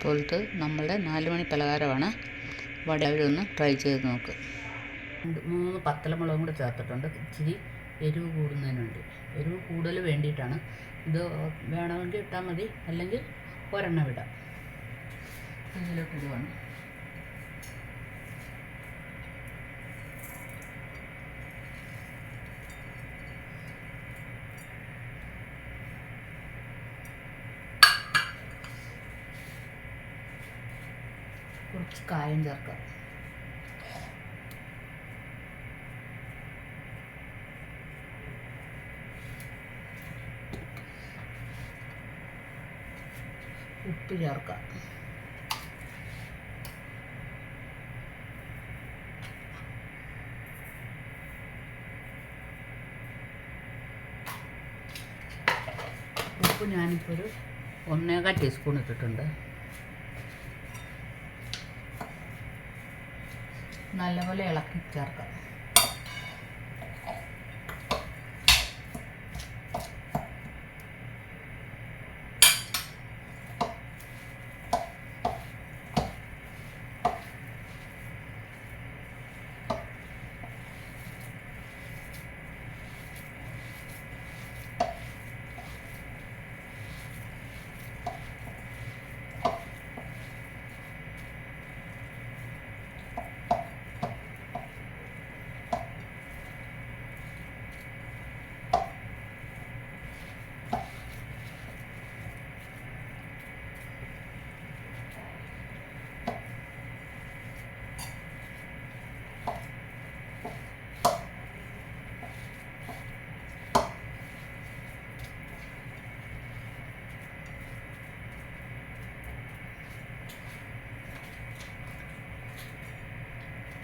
പോലത്തെ നമ്മളുടെ 4 മണി പലഹാരമാണ്. വട ഒന്ന് ട്രൈ ചെയ്ത് നോക്ക്. 3 പത്തലമുളകും കൂടെ ചേർത്തിട്ടുണ്ട്, ഇച്ചിരി എരിവ് കൂടുന്നതിന് വേണ്ടി. എരിവ് കൂടുതൽ വേണ്ടിയിട്ടാണ്. ഇത് വേണമെങ്കിൽ ഇട്ടാൽ മതി, അല്ലെങ്കിൽ ഒരെണ്ണം ഇടാം. ഇതിലോട്ട് ഇടുവാണ്. കുറച്ച് കായം ചേർക്കാം. ഉപ്പ് ചേർക്കാം. ഉപ്പ് ഞാനിപ്പോൾ ഒരു 1.25 ടീസ്പൂൺ ഇട്ടിട്ടുണ്ട്. നല്ലപോലെ ഇളക്കി ചേർക്കാം.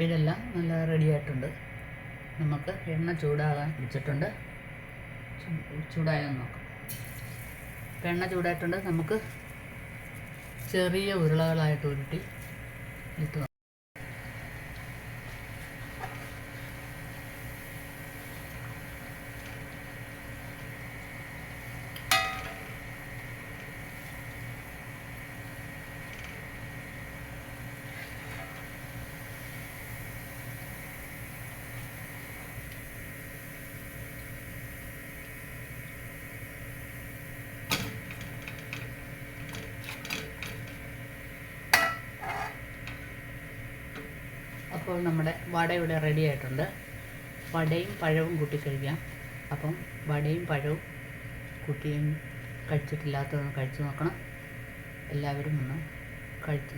ഇതെല്ലാം നല്ല റെഡി ആയിട്ടുണ്ട്. നമുക്ക് എണ്ണ ചൂടാകാൻ വെച്ചിട്ടുണ്ട്. ചൂടായെന്ന് നോക്കാം. എണ്ണ ചൂടായിട്ടുണ്ട്. നമുക്ക് ചെറിയ ഉരുളകളായിട്ട് ഉരുട്ടി ഇട്ട് നോക്കാം. അപ്പോൾ നമ്മുടെ വട ഇവിടെ റെഡി ആയിട്ടുണ്ട്. വടയും പഴവും കൂട്ടി കഴിക്കാം. അപ്പം വടയും പഴവും കുട്ടിയും കഴിച്ചിട്ടില്ലാത്തതൊന്ന് കഴിച്ച് നോക്കണം. എല്ലാവരും ഒന്ന്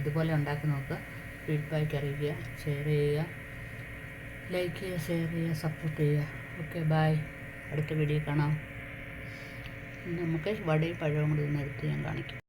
ഇതുപോലെ ഉണ്ടാക്കി നോക്കുക. ഫീഡ്ബാക്ക് അറിയിക്കുക, ഷെയർ ചെയ്യുക, ലൈക്ക് ചെയ്യുക, ഷെയർ ചെയ്യുക, സപ്പോർട്ട് ചെയ്യുക. Okay, by. അടുത്ത വീഡിയോ കാണാം. നമുക്ക് വടയും പഴവും കൂടി ഒന്ന് എടുത്ത് ഞാൻ കാണിക്കാം.